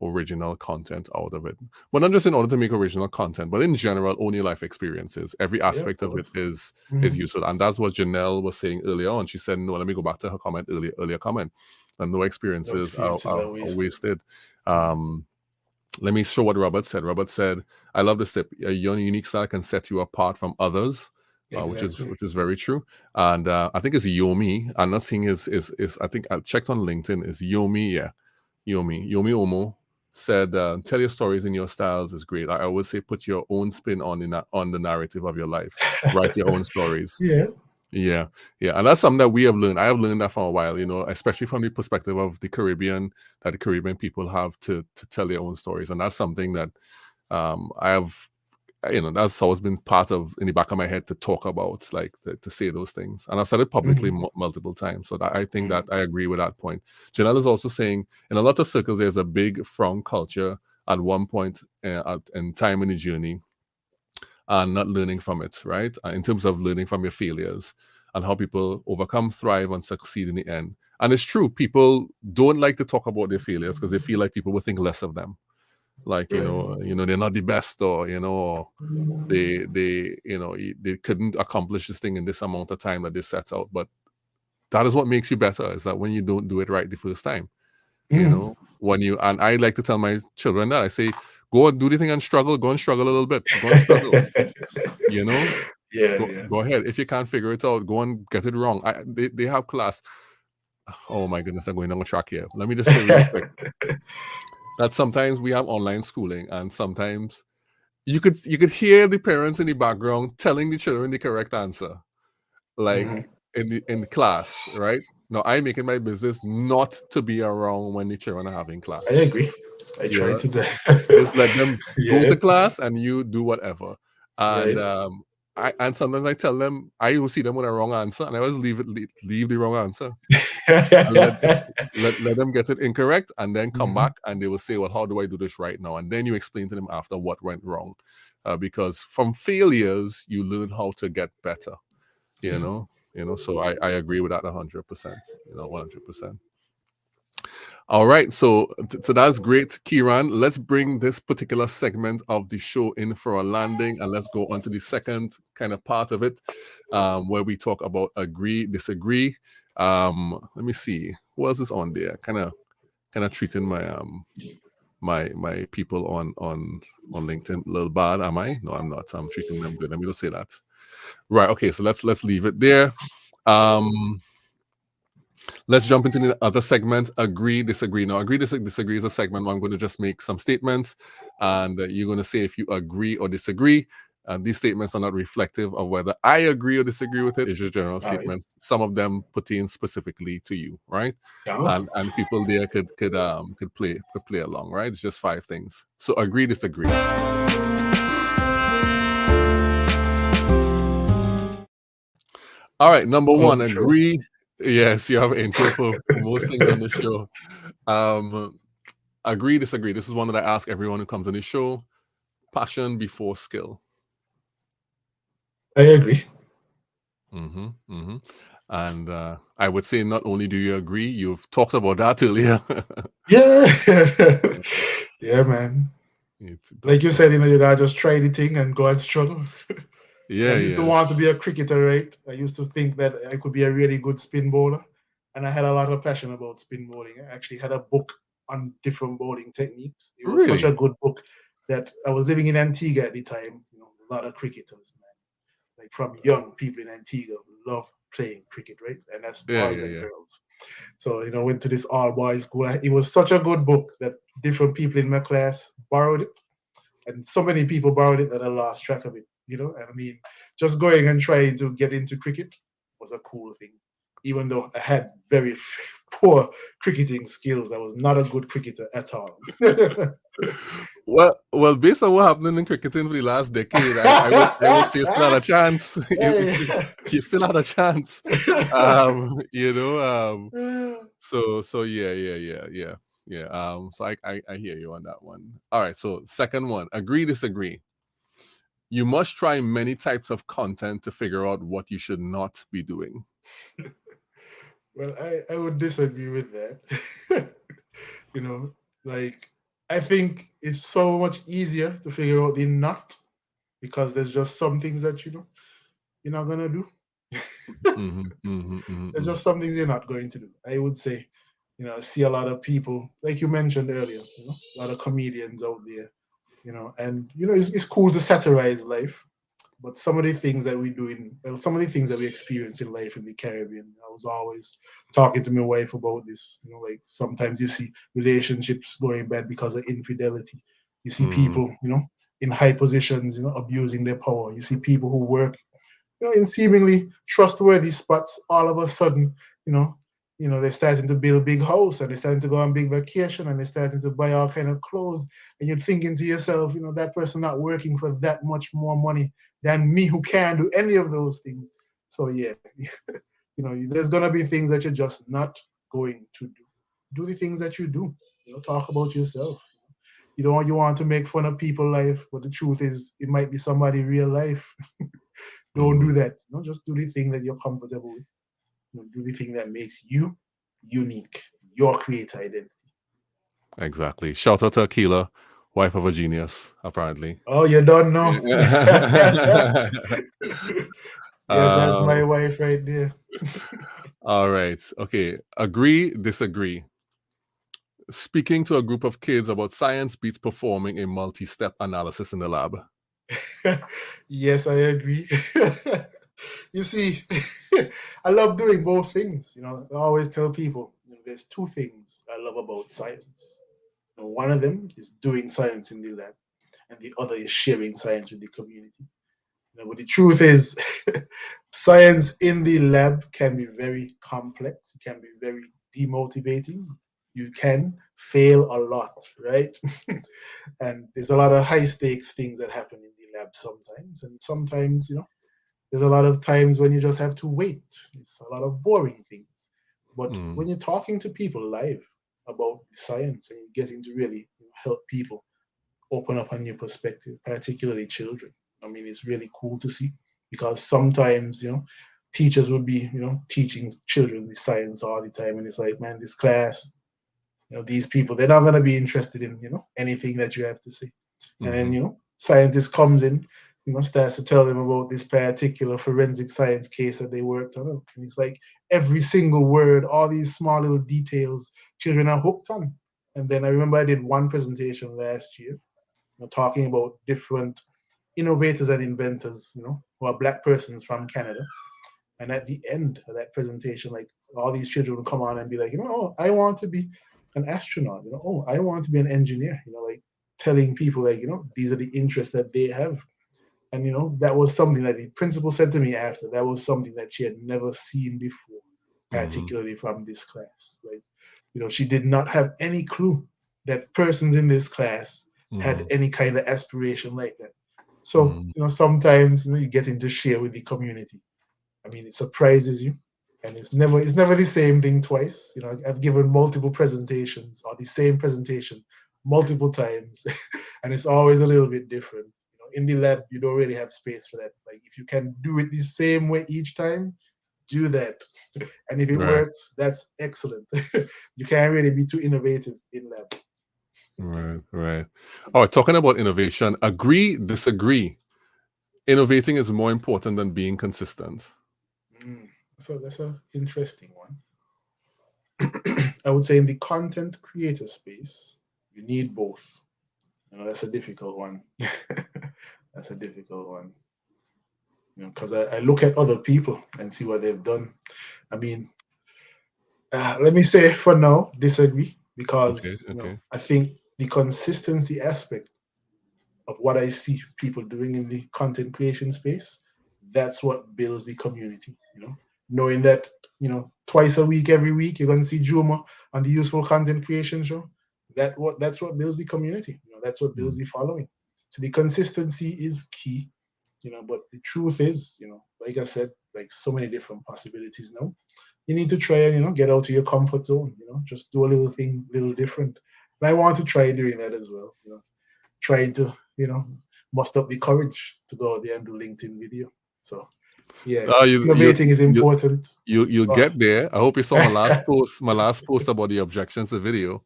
original content out of it. But not just in order to make original content, but in general, own your life experiences. Every aspect of it is useful. And that's what Janelle was saying earlier on. She said, no, let me go back to her comment earlier comment. And no experiences are wasted. Let me show what Robert said. Robert said, I love this tip. Your unique style can set you apart from others. Exactly. which is very true. And I think it's Yomi. I'm not seeing is I think I checked on LinkedIn. Is Yomi, Yomi Omo said, tell your stories in your styles is great. I always say put your own spin on the narrative of your life. Write your own stories. Yeah. And that's something that we have learned. I have learned that for a while, especially from the perspective of the Caribbean, that the Caribbean people have to tell their own stories. And that's something that I have, that's always been part of in the back of my head to talk about, like to say those things. And I've said it publicly multiple times. So that I think that I agree with that point. Janelle is also saying in a lot of circles, there's a big frown culture at one point in time in the journey, and not learning from it, right? In terms of learning from your failures and how people overcome, thrive, and succeed in the end. And it's true, people don't like to talk about their failures because they feel like people will think less of them. Like, they're not the best, or, they couldn't accomplish this thing in this amount of time that they set out. But that is what makes you better, is that when you don't do it right the first time, and I like to tell my children that I say, go and do the thing and struggle. Go and struggle a little bit. Go and struggle. Go ahead. If you can't figure it out, go and get it wrong. They have class. Oh my goodness, I'm going on a track here. Let me just say real quick that sometimes we have online schooling, and sometimes you could hear the parents in the background telling the children the correct answer, like in the class, right? No, I make it my business not to be around when the children are having class. I agree. I try Yeah, to do. just let them go Yeah. to class and you do whatever. And Right. and sometimes I tell them I will see them with a wrong answer, and I always leave the wrong answer and let them get it incorrect, and then come Mhm. back and they will say, "Well, how do I do this right now?" And then you explain to them after what went wrong, because from failures you learn how to get better. You Yeah. know, So I agree with that 100%. 100%. All right, so that's great, Ciaran. Let's bring this particular segment of the show in for a landing, and let's go on to the second kind of part of it, where we talk about agree, disagree. Let me see, who else is on there? Kind of treating my people on LinkedIn a little bad. Am I? No, I'm not. I'm treating them good. Let me just say that. Right. Okay. So let's leave it there. Let's jump into the other segment, agree, disagree. Now, agree, disagree is a segment where I'm going to just make some statements, and you're going to say if you agree or disagree. And these statements are not reflective of whether I agree or disagree with it. It's just general All right. statements. Some of them pertain specifically to you, right? Yeah. And people there could play along, right? It's just 5 things. So agree, disagree. All right, number one, Intro. agree. Yes, you have an intro for most things on the show. Agree, disagree. This is one that I ask everyone who comes on the show. Passion before skill. I agree. And I would say not only do you agree, you've talked about that earlier. Yeah. Yeah, man. It's Like you talk- said, you gotta just try the thing and go and struggle. I yeah, used to yeah. want to be a cricketer, right? I used to think that I could be a really good spin bowler, and I had a lot of passion about spin bowling. I actually had a book on different bowling techniques. It was such a Really? good book that I was living in Antigua at the time. A lot of cricketers, man. Like from young people in Antigua love playing cricket, right? And that's Yeah, boys yeah, and yeah. girls. So, went to this all boys school. It was such a good book that different people in my class borrowed it. And so many people borrowed it that I lost track of it, And I mean, just going and trying to get into cricket was a cool thing. Even though I had very poor cricketing skills, I was not a good cricketer at all. Well, based on what happened in cricketing for the last decade, I would say you still had a chance. Hey. You still had a chance. So yeah. So I hear you on that one. All right. So second one, agree, disagree. You must try many types of content to figure out what you should not be doing. Well, I would disagree with that. you know, like I think it's so much easier to figure out the not because there's just some things that you're not gonna do. There's just some things you're not going to do. I would say, I see a lot of people, like you mentioned earlier, a lot of comedians out there, and it's cool to satirize life, but some of the things that we do some of the things that we experience in life in the Caribbean, I was always talking to my wife about this. Like sometimes you see relationships going bad because of infidelity. You see people, in high positions, abusing their power. You see people who work, in seemingly trustworthy spots. All of a sudden, you know, they're starting to build big house and they're starting to go on big vacation and they're starting to buy all kind of clothes. And you're thinking to yourself, that person not working for that much more money than me who can't do any of those things. So yeah, there's gonna be things that you're just not going to do. Do the things that you do. Talk about yourself. You want to make fun of people life, but the truth is it might be somebody real life. Don't do that. Just do the thing that you're comfortable with. Do the thing that makes you unique, your creator identity. Exactly. Shout out to Akila, wife of a genius, apparently. Oh, you don't know. Yeah. Yes, that's my um, wife right there. all right. Okay. Agree, disagree. Speaking to a group of kids about science beats performing a multi-step analysis in the lab. Yes, I agree. You see, I love doing both things. I always tell people, there's two things I love about science. One of them is doing science in the lab, and the other is sharing science with the community. But the truth is, science in the lab can be very complex. It can be very demotivating. You can fail a lot, right? And there's a lot of high stakes things that happen in the lab sometimes. And sometimes, there's a lot of times when you just have to wait. It's a lot of boring things. But when you're talking to people live about science and you're getting to really help people open up a new perspective, particularly children, I mean, it's really cool to see, because sometimes, teachers would be, teaching children the science all the time. And it's like, man, this class, these people, they're not going to be interested in, anything that you have to say. And then, scientist comes in, starts to tell them about this particular forensic science case that they worked on. And it's like every single word, all these small little details, children are hooked on. And then I remember I did one presentation last year, talking about different innovators and inventors, who are Black persons from Canada. And at the end of that presentation, like all these children would come on and be like, oh, I want to be an astronaut, oh, I want to be an engineer, like telling people like, these are the interests that they have. And, that was something that the principal said to me after. That was something that she had never seen before, particularly from this class. Like, she did not have any clue that persons in this class had any kind of aspiration like that. So, sometimes, you get to share with the community. I mean, it surprises you, and it's never the same thing twice. I've given multiple presentations or the same presentation multiple times, and it's always a little bit different. In the lab, you don't really have space for that. Like, if you can do it the same way each time, do that. And if it works, that's excellent. You can't really be too innovative in lab. Right. All right, talking about innovation, agree, disagree. Innovating is more important than being consistent. So that's an interesting one. I would say in the content creator space, you need both. That's a difficult one. That's a difficult one. Because I look at other people and see what they've done. I mean, let me say for now, disagree, because I think the consistency aspect of what I see people doing in the content creation space, that's what builds the community. Knowing that, twice a week, every week, you're going to see Juma on the Useful Content Creation Show. That's what builds the community. That's what builds the following. So the consistency is key. But the truth is, like I said, like so many different possibilities now. You need to try and, get out of your comfort zone, just do a little thing, little different. And I want to try doing that as well, trying to, muster up the courage to go out there and do LinkedIn video. So, yeah, innovating is important. You get there. I hope you saw my last post about the objections to video.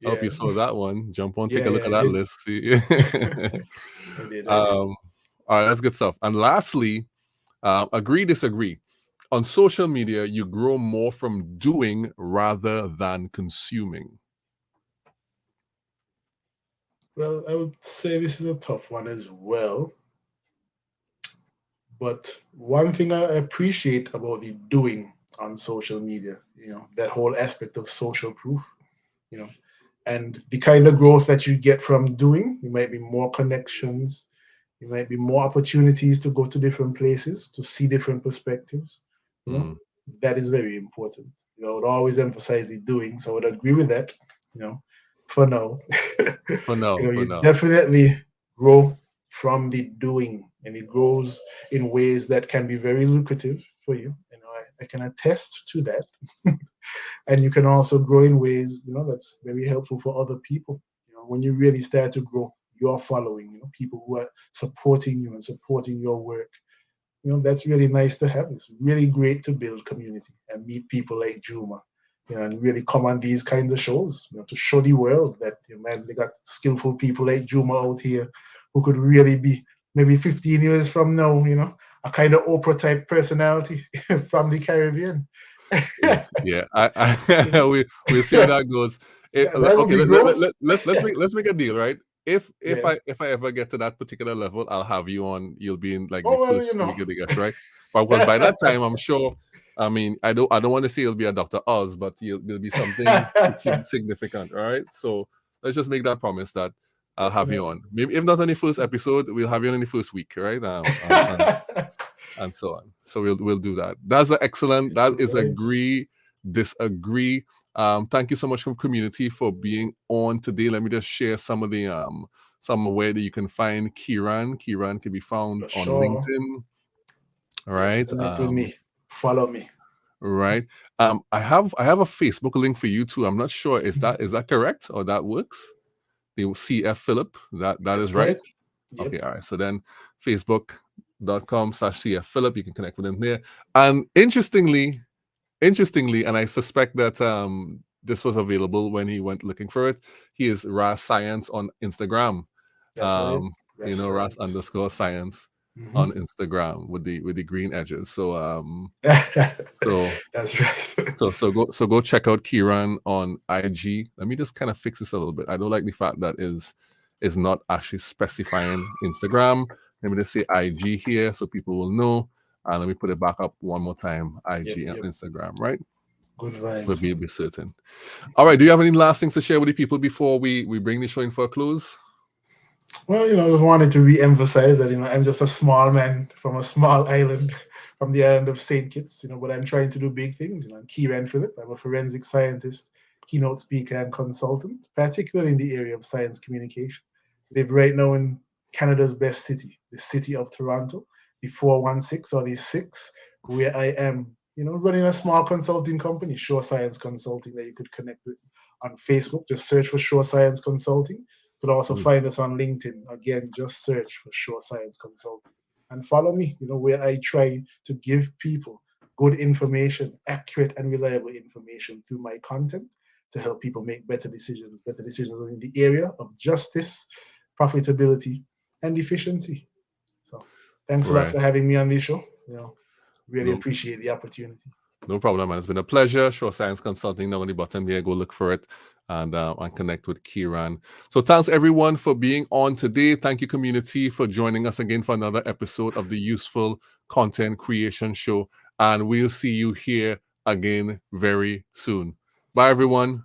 I hope you saw that one. Jump on, take a look at that list. See? I did. All right, that's good stuff. And lastly, agree, disagree. On social media, you grow more from doing rather than consuming. Well, I would say this is a tough one as well. But one thing I appreciate about the doing on social media, that whole aspect of social proof, and the kind of growth that you get from doing, you might be more connections, you might be more opportunities to go to different places, to see different perspectives. That is very important. I would always emphasize the doing, so I would agree with that. For now, you definitely grow from the doing, and it grows in ways that can be very lucrative for you. I can attest to that. And you can also grow in ways, that's very helpful for other people. When you really start to grow your following, people who are supporting you and supporting your work, that's really nice to have. It's really great to build community and meet people like Juma, and really come on these kinds of shows, to show the world that, man, they got skillful people like Juma out here who could really be maybe 15 years from now, a kind of Oprah type personality from the Caribbean. Yeah. We'll see how that goes. Let's make a deal, right? If I ever get to that particular level, I'll have you on. You'll be in like the first week of the guest, right? But by that time, I'm sure. I mean, I don't want to say it'll be a Dr. Oz, but it'll be something significant. All right. So let's just make that promise that I'll have you on. Maybe if not on the first episode, we'll have you on the first week, right? And so on. So we'll do that. That's excellent. That is agree, disagree. Thank you so much, community, for being on today. Let me just share some of the some way that you can find Ciaran. Ciaran can be found on LinkedIn. All right. Connect with me. Follow me. Right. I have a Facebook link for you too. I'm not sure is that correct or that works? The CF Phillip. That's is right. Yep. Okay. All right. So then Facebook.com/CF Phillip. You can connect with him there. And interestingly, and I suspect that this was available when he went looking for it. He is Ras Science on Instagram. That's right. Ras _science. On Instagram with the green edges. So so that's right. so go check out Ciaran on IG. Let me just kind of fix this a little bit. I don't like the fact that is not actually specifying Instagram. Let me just say IG here so people will know. And let me put it back up one more time. IG and Instagram, right? Good vibes. But be certain. All right. Do you have any last things to share with the people before we bring the show in for a close? Well, I just wanted to re-emphasize that, I'm just a small man from a small island, from the island of St. Kitts, but I'm trying to do big things. I'm Ciaran Phillip. I'm a forensic scientist, keynote speaker, and consultant, particularly in the area of science communication. I live right now in Canada's best city, the city of Toronto, the 416 or the 6, where I am, running a small consulting company, Sure Science Consulting, that you could connect with on Facebook. Just search for Sure Science Consulting. You could also find us on LinkedIn. Again, just search for Sure Science Consulting and follow me, where I try to give people good information, accurate and reliable information through my content to help people make better decisions in the area of justice, profitability, and efficiency. So thanks a lot for having me on this show. Really appreciate the opportunity. No problem, man. It's been a pleasure. Sure Science Consulting down on the bottom there. Go look for it and connect with Ciaran. So thanks everyone for being on today. Thank you, community, for joining us again for another episode of the Useful Content Creation Show. And we'll see you here again very soon. Bye, everyone.